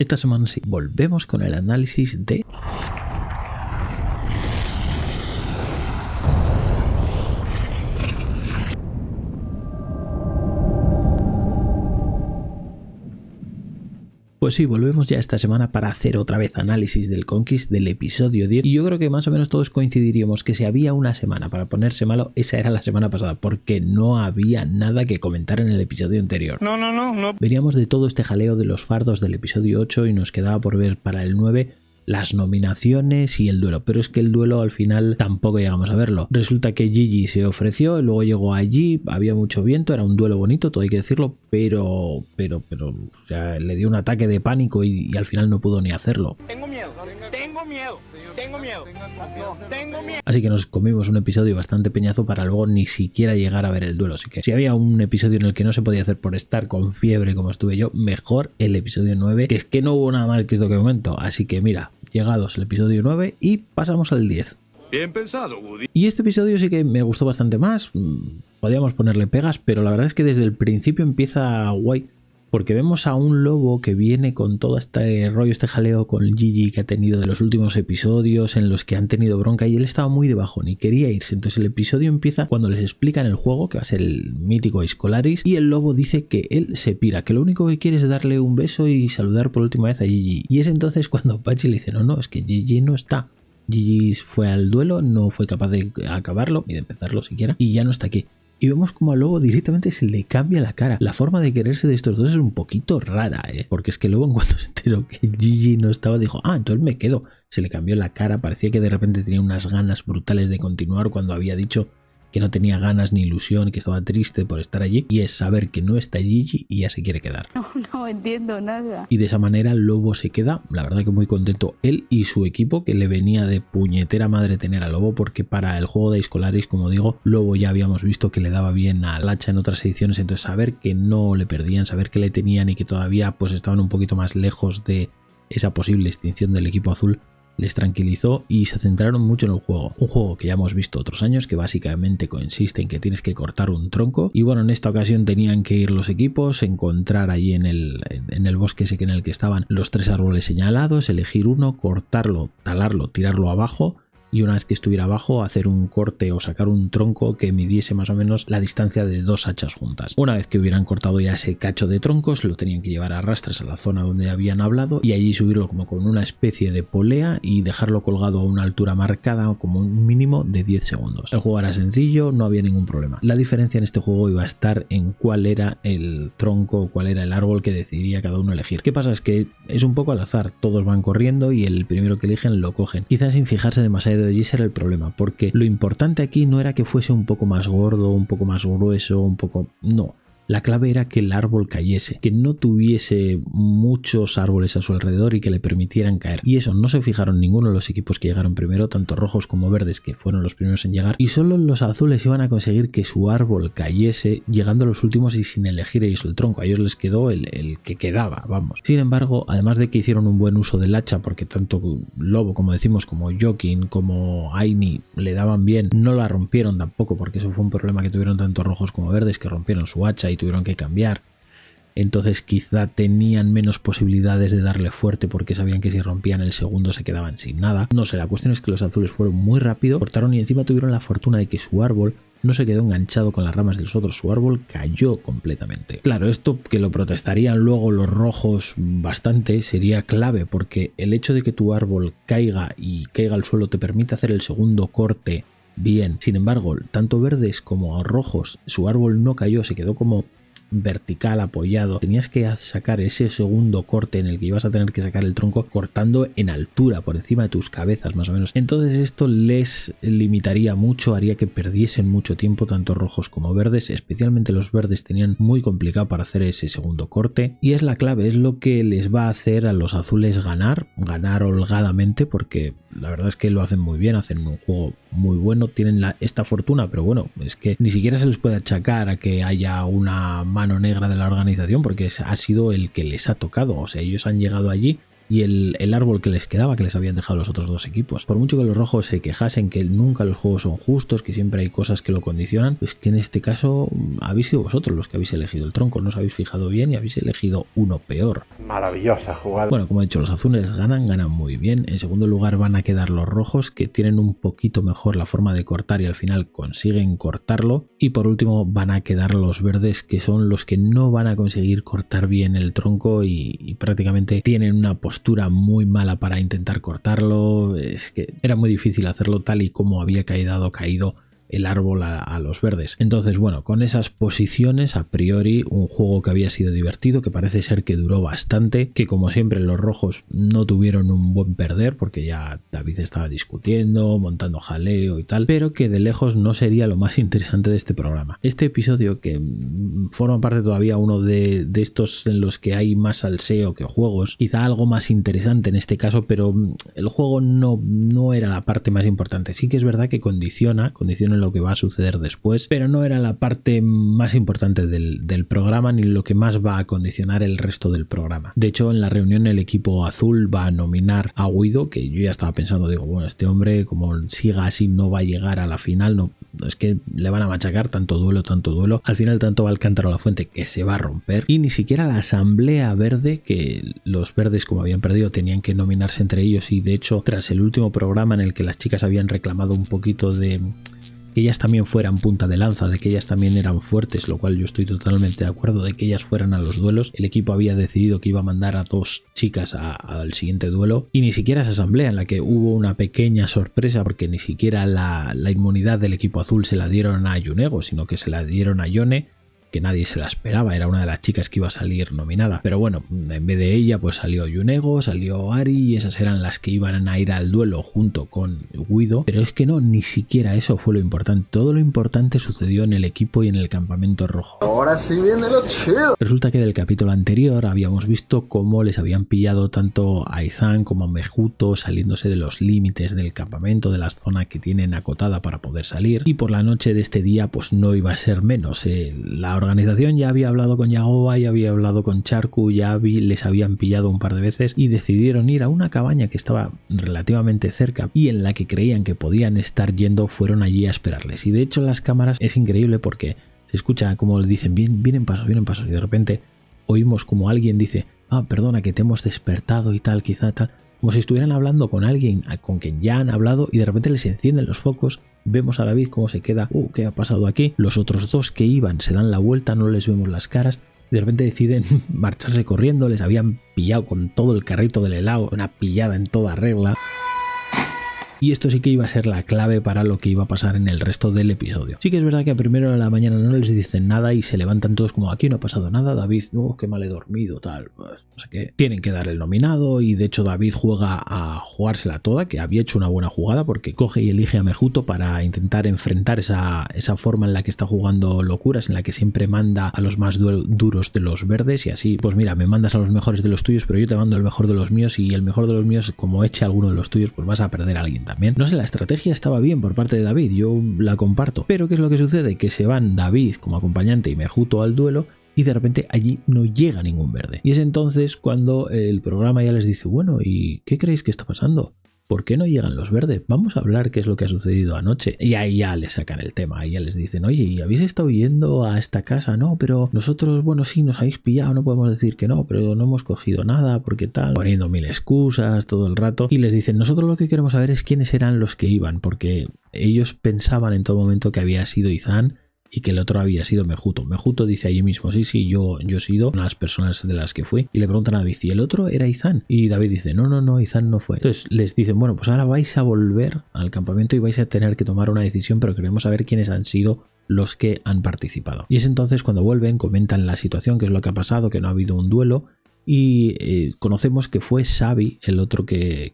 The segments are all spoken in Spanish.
Esta semana sí, volvemos con el análisis de... Pues sí, volvemos ya esta semana para hacer otra vez análisis del Conquist del episodio 10 y yo creo que más o menos todos coincidiríamos que si había una semana para ponerse malo, esa era la semana pasada, porque no había nada que comentar en el episodio anterior. No. Veníamos de todo este jaleo de los fardos del episodio 8 y nos quedaba por ver para el 9 las nominaciones y el duelo, pero es que el duelo al final tampoco llegamos a verlo. Resulta que Gigi se ofreció, luego llegó allí, había mucho viento, era un duelo bonito, todo hay que decirlo, pero o sea, le dio un ataque de pánico y al final no pudo ni hacerlo. Tengo miedo. Así que nos comimos un episodio bastante peñazo para luego ni siquiera llegar a ver el duelo. Así que si había un episodio en el que no se podía hacer por estar con fiebre como estuve yo, mejor el episodio 9, que es que no hubo nada más que esto que momento. Así que mira, llegados el episodio 9 y pasamos al 10. Bien pensado, Woody. Y este episodio sí que me gustó bastante más. Podíamos ponerle pegas, pero la verdad es que desde el principio empieza guay. Porque vemos a un lobo que viene con todo este rollo, este jaleo con Gigi que ha tenido de los últimos episodios en los que han tenido bronca y él estaba muy de bajón y quería irse. Entonces el episodio empieza cuando les explican el juego, que va a ser el mítico Scolaris, y el lobo dice que él se pira, que lo único que quiere es darle un beso y saludar por última vez a Gigi. Y es entonces cuando Pachi le dice, no, es que Gigi no está. Gigi fue al duelo, no fue capaz de acabarlo, ni de empezarlo siquiera, y ya no está aquí. Y vemos como al lobo directamente se le cambia la cara. La forma de quererse de estos dos es un poquito rara, porque es que el lobo en cuanto se enteró que Gigi no estaba, dijo, entonces me quedo. Se le cambió la cara, parecía que de repente tenía unas ganas brutales de continuar cuando había dicho que no tenía ganas ni ilusión, que estaba triste por estar allí, y es saber que no está Gigi y ya se quiere quedar. No entiendo nada. Y de esa manera el lobo se queda, la verdad que muy contento él y su equipo, que le venía de puñetera madre tener a lobo, porque para el juego de Scolaris, como digo, lobo ya habíamos visto que le daba bien al hacha en otras ediciones, entonces saber que no le perdían, saber que le tenían y que todavía pues estaban un poquito más lejos de esa posible extinción del equipo azul, les tranquilizó y se centraron mucho en el juego. Un juego que ya hemos visto otros años, que básicamente consiste en que tienes que cortar un tronco. Y bueno, en esta ocasión tenían que ir los equipos, encontrar allí en el bosque ese en el que estaban los 3 árboles señalados, elegir uno, cortarlo, talarlo, tirarlo abajo. Y una vez que estuviera abajo, hacer un corte o sacar un tronco que midiese más o menos la distancia de 2 hachas juntas. Una vez que hubieran cortado ya ese cacho de troncos, lo tenían que llevar a rastras a la zona donde habían hablado y allí subirlo como con una especie de polea y dejarlo colgado a una altura marcada como un mínimo de 10 segundos. El juego era sencillo, no había ningún problema. La diferencia en este juego iba a estar en cuál era el tronco o cuál era el árbol que decidía cada uno elegir. ¿Qué pasa? Es que es un poco al azar, todos van corriendo y el primero que eligen lo cogen. Quizás sin fijarse demasiado y ese era el problema, porque lo importante aquí no era que fuese un poco más gordo, un poco más grueso, no. La clave era que el árbol cayese, que no tuviese muchos árboles a su alrededor y que le permitieran caer. Y eso no se fijaron ninguno de los equipos que llegaron primero, tanto rojos como verdes, que fueron los primeros en llegar, y solo los azules iban a conseguir que su árbol cayese, llegando a los últimos y sin elegir ellos el tronco. A ellos les quedó el que quedaba, vamos. Sin embargo, además de que hicieron un buen uso del hacha, porque tanto Lobo, como decimos, como Jokin, como Aini le daban bien, no la rompieron tampoco, porque eso fue un problema que tuvieron tanto rojos como verdes, que rompieron su hacha y tuvieron que cambiar. Entonces quizá tenían menos posibilidades de darle fuerte porque sabían que si rompían el segundo se quedaban sin nada. No sé, la cuestión es que los azules fueron muy rápido, cortaron y encima tuvieron la fortuna de que su árbol no se quedó enganchado con las ramas de los otros, su árbol cayó completamente. Claro, esto que lo protestarían luego los rojos bastante sería clave, porque el hecho de que tu árbol caiga y caiga al suelo te permite hacer el segundo corte bien. Sin embargo, tanto verdes como rojos, su árbol no cayó, se quedó como vertical apoyado. Tenías que sacar ese segundo corte en el que ibas a tener que sacar el tronco cortando en altura por encima de tus cabezas más o menos. Entonces esto les limitaría mucho, haría que perdiesen mucho tiempo tanto rojos como verdes, especialmente los verdes tenían muy complicado para hacer ese segundo corte y es la clave, es lo que les va a hacer a los azules ganar holgadamente, porque la verdad es que lo hacen muy bien, hacen un juego muy bueno, tienen esta fortuna, pero bueno, es que ni siquiera se les puede achacar a que haya una mano negra de la organización porque ha sido el que les ha tocado, o sea, ellos han llegado allí y el árbol que les quedaba, que les habían dejado los otros dos equipos. Por mucho que los rojos se quejasen que nunca los juegos son justos, que siempre hay cosas que lo condicionan, pues que en este caso habéis sido vosotros los que habéis elegido el tronco, no os habéis fijado bien y habéis elegido uno peor. Maravillosa jugada. Bueno, como he dicho, los azules ganan muy bien. En segundo lugar van a quedar los rojos, que tienen un poquito mejor la forma de cortar y al final consiguen cortarlo. Y por último van a quedar los verdes, que son los que no van a conseguir cortar bien el tronco y prácticamente tienen una postura muy mala para intentar cortarlo. Es que era muy difícil hacerlo tal y como había caído el árbol a los verdes. Entonces, bueno, con esas posiciones, a priori, un juego que había sido divertido, que parece ser que duró bastante, que como siempre los rojos no tuvieron un buen perder, porque ya David estaba discutiendo, montando jaleo y tal, pero que de lejos no sería lo más interesante de este programa. Este episodio, que forma parte todavía uno de estos en los que hay más salseo que juegos, quizá algo más interesante en este caso, pero el juego no era la parte más importante. Sí que es verdad que condiciona lo que va a suceder después, pero no era la parte más importante del programa ni lo que más va a condicionar el resto del programa. De hecho, en la reunión el equipo azul va a nominar a Guido, que yo ya estaba pensando, digo, bueno, este hombre como siga así no va a llegar a la final, no es que le van a machacar tanto duelo. Al final tanto va el cántaro a la fuente que se va a romper, y ni siquiera la asamblea verde, que los verdes como habían perdido tenían que nominarse entre ellos, y de hecho tras el último programa en el que las chicas habían reclamado un poquito de que ellas también fueran punta de lanza, de que ellas también eran fuertes, lo cual yo estoy totalmente de acuerdo, de que ellas fueran a los duelos. El equipo había decidido que iba a mandar a dos chicas al siguiente duelo, y ni siquiera esa asamblea, en la que hubo una pequeña sorpresa, porque ni siquiera la inmunidad del equipo azul se la dieron a Yunego, sino que se la dieron a Yone, que nadie se la esperaba, era una de las chicas que iba a salir nominada, pero bueno, en vez de ella pues salió Yunego, salió Ari, y esas eran las que iban a ir al duelo junto con Guido. Pero es que no, ni siquiera eso fue lo importante. Todo lo importante sucedió en el equipo y en el campamento rojo. Ahora sí viene lo chido. Resulta que del capítulo anterior habíamos visto cómo les habían pillado tanto a Izan como a Mejuto saliéndose de los límites del campamento, de la zona que tienen acotada para poder salir, y por la noche de este día pues no iba a ser menos. La organización ya había hablado con Yagoba, ya había hablado con Charku, les habían pillado un par de veces y decidieron ir a una cabaña que estaba relativamente cerca y en la que creían que podían estar yendo. Fueron allí a esperarles, y de hecho las cámaras es increíble porque se escucha como le dicen vienen pasos, y de repente oímos como alguien dice, perdona que te hemos despertado y tal, quizá tal, como si estuvieran hablando con alguien con quien ya han hablado, y de repente les encienden los focos. Vemos a David cómo se queda, ¿qué ha pasado aquí? Los otros dos que iban se dan la vuelta, no les vemos las caras, y de repente deciden marcharse corriendo. Les habían pillado con todo el carrito del helado, una pillada en toda regla. Y esto sí que iba a ser la clave para lo que iba a pasar en el resto del episodio. Sí que es verdad que a primero de la mañana no les dicen nada y se levantan todos como, aquí no ha pasado nada, David, qué mal he dormido, tal, pues, no sé qué. Tienen que dar el nominado, y de hecho David juega a jugársela toda, que había hecho una buena jugada porque coge y elige a Mejuto para intentar enfrentar esa forma en la que está jugando Locuras, en la que siempre manda a los más duros de los verdes, y así, pues mira, me mandas a los mejores de los tuyos, pero yo te mando el mejor de los míos, y el mejor de los míos, como eche alguno de los tuyos, pues vas a perder a alguien también. No sé, la estrategia estaba bien por parte de David, yo la comparto, pero ¿qué es lo que sucede? Que se van David como acompañante y Mejuto al duelo, y de repente allí no llega ningún verde. Y es entonces cuando el programa ya les dice, bueno, ¿y qué creéis que está pasando? ¿Por qué no llegan los verdes? Vamos a hablar qué es lo que ha sucedido anoche. Y ahí ya les sacan el tema, ahí ya les dicen, oye, ¿y habéis estado yendo a esta casa? No, pero nosotros, bueno, sí, nos habéis pillado, no podemos decir que no, pero no hemos cogido nada, porque tal, poniendo mil excusas todo el rato. Y les dicen, nosotros lo que queremos saber es quiénes eran los que iban, porque ellos pensaban en todo momento que había sido Izan y que el otro había sido Mejuto. Mejuto dice allí mismo, sí, yo he sido una de las personas de las que fui. Y le preguntan a David, ¿y el otro era Izan? Y David dice, no, Izan no fue. Entonces les dicen, bueno, pues ahora vais a volver al campamento y vais a tener que tomar una decisión, pero queremos saber quiénes han sido los que han participado. Y es entonces cuando vuelven, comentan la situación, qué es lo que ha pasado, que no ha habido un duelo. Y conocemos que fue Xavi, el otro que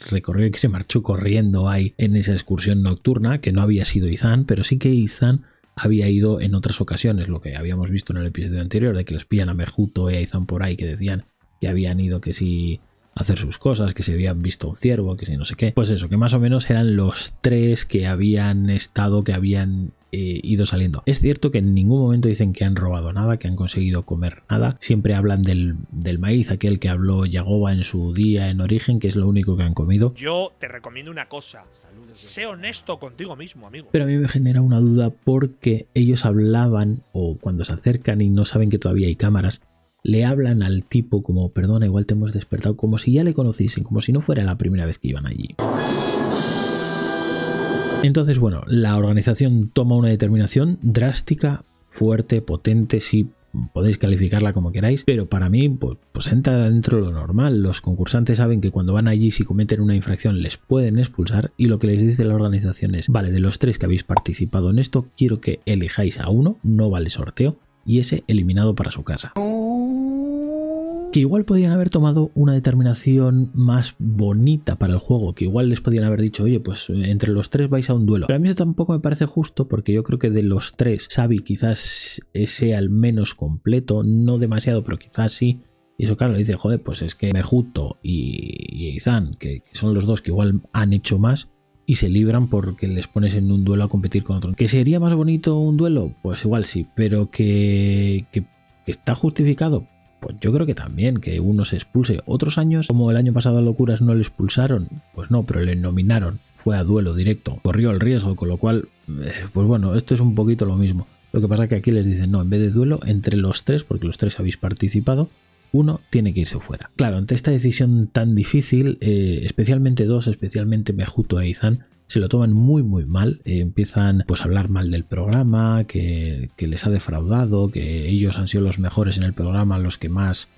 recorrió y que se marchó corriendo ahí en esa excursión nocturna, que no había sido Izan, pero sí que Izan había ido en otras ocasiones, lo que habíamos visto en el episodio anterior, de que les pillan a Mejuto y a Izan por ahí, que decían que habían ido que sí hacer sus cosas, que se habían visto un ciervo, que si no sé qué. Pues eso, que más o menos eran los 3 que habían estado, que habían ido saliendo. Es cierto que en ningún momento dicen que han robado nada, que han conseguido comer nada. Siempre hablan del maíz, aquel que habló Yagoba en su día en Origen, que es lo único que han comido. Yo te recomiendo una cosa. Sé honesto contigo mismo, amigo. Pero a mí me genera una duda porque ellos hablaban, o cuando se acercan y no saben que todavía hay cámaras, le hablan al tipo como, perdona, igual te hemos despertado, como si ya le conociesen, como si no fuera la primera vez que iban allí. Entonces, bueno, la organización toma una determinación drástica, fuerte, potente, sí, podéis calificarla como queráis, pero para mí pues entra dentro de lo normal. Los concursantes saben que cuando van allí, si cometen una infracción, les pueden expulsar, y lo que les dice la organización es, vale, de los 3 que habéis participado en esto, quiero que elijáis a uno, no vale sorteo, y ese eliminado para su casa. Que igual podían haber tomado una determinación más bonita para el juego, que igual les podían haber dicho, oye, pues entre los 3 vais a un duelo. Pero a mí eso tampoco me parece justo, porque yo creo que de los 3, Xavi quizás sea el menos completo, no demasiado, pero quizás sí. Y eso, claro, le dice, joder, pues es que Mejuto y Izan, que son los 2 que igual han hecho más, y se libran porque les pones en un duelo a competir con otro. ¿Que sería más bonito un duelo? Pues igual sí, pero que está justificado. Pues yo creo que también, que uno se expulse. Otros años, como el año pasado a Locuras, no le expulsaron, pues no, pero le nominaron, fue a duelo directo, corrió el riesgo, con lo cual, pues bueno, esto es un poquito lo mismo. Lo que pasa es que aquí les dicen, no, en vez de duelo, entre los 3, porque los 3 habéis participado, uno tiene que irse fuera. Claro, ante esta decisión tan difícil, especialmente 2, especialmente Mejuto e Izan, se lo toman muy muy mal, empiezan pues a hablar mal del programa, que les ha defraudado, que ellos han sido los mejores en el programa, los que más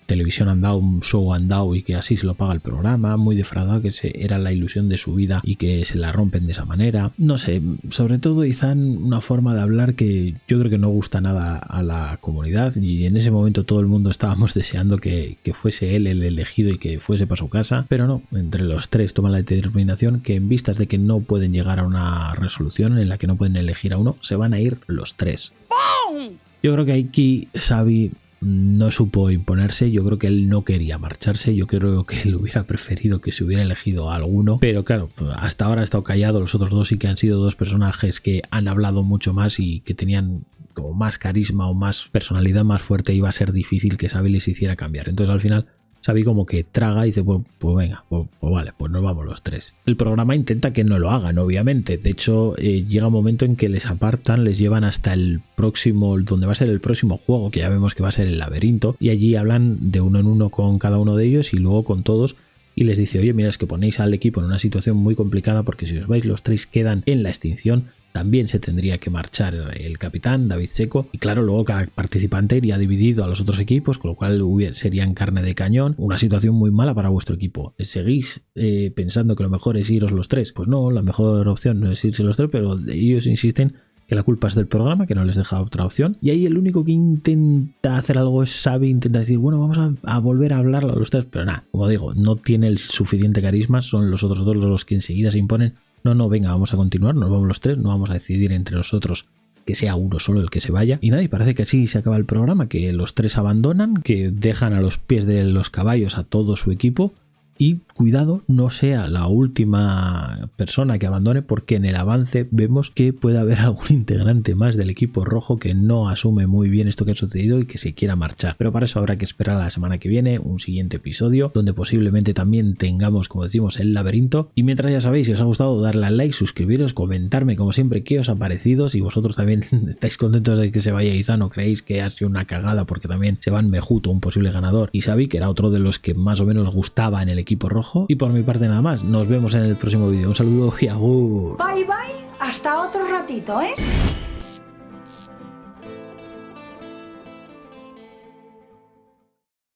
televisión han dado, un show han dado, y que así se lo paga el programa, muy defraudado, que era la ilusión de su vida y que se la rompen de esa manera. No sé, sobre todo Izan, una forma de hablar que yo creo que no gusta nada a la comunidad, y en ese momento todo el mundo estábamos deseando que fuese él el elegido y que fuese para su casa, pero no, entre los 3 toman la determinación que, en vistas de que no pueden llegar a una resolución en la que no pueden elegir a uno, se van a ir los 3. Yo creo que aquí Xavi no supo imponerse, yo creo que él no quería marcharse, yo creo que él hubiera preferido que se hubiera elegido a alguno, pero claro, hasta ahora ha estado callado. Los otros 2 sí que han sido 2 personajes que han hablado mucho más y que tenían como más carisma o más personalidad más fuerte, iba a ser difícil que Xavi les hiciera cambiar. Entonces al final Xavi como que traga y dice, pues venga, pues vale, pues nos vamos los 3. El programa intenta que no lo hagan, obviamente. De hecho, llega un momento en que les apartan, les llevan hasta el próximo, donde va a ser el próximo juego, que ya vemos que va a ser el laberinto, y allí hablan de uno en uno con cada uno de ellos y luego con todos, y les dice, oye, mira, es que ponéis al equipo en una situación muy complicada, porque si os vais los 3 quedan en la extinción. También se tendría que marchar el capitán, David Seco, y claro, luego cada participante iría dividido a los otros equipos, con lo cual serían carne de cañón. Una situación muy mala para vuestro equipo. ¿Seguís pensando que lo mejor es iros los 3? Pues no, la mejor opción no es irse los 3, pero ellos insisten que la culpa es del programa, que no les deja otra opción. Y ahí el único que intenta hacer algo es Xavi, intenta decir, bueno, vamos a volver a hablar a los 3, pero nada, como digo, no tiene el suficiente carisma, son los otros 2 los que enseguida se imponen. No, venga, vamos a continuar, nos vamos los 3, no vamos a decidir entre nosotros que sea uno solo el que se vaya. Y nada, y parece que así se acaba el programa, que los 3 abandonan, que dejan a los pies de los caballos a todo su equipo. Y cuidado, no sea la última persona que abandone, porque en el avance vemos que puede haber algún integrante más del equipo rojo que no asume muy bien esto que ha sucedido y que se quiera marchar. Pero para eso habrá que esperar a la semana que viene, un siguiente episodio, donde posiblemente también tengamos, como decimos, el laberinto. Y mientras, ya sabéis, si os ha gustado, darle al like, suscribiros, comentarme como siempre qué os ha parecido, si vosotros también estáis contentos de que se vaya Izan o creéis que ha sido una cagada, porque también se van Mejuto, un posible ganador, y Xavi, que era otro de los que más o menos gustaba en el equipo rojo. Y por mi parte nada más, nos vemos en el próximo vídeo. Un saludo y agur. Bye bye, hasta otro ratito, ¿eh?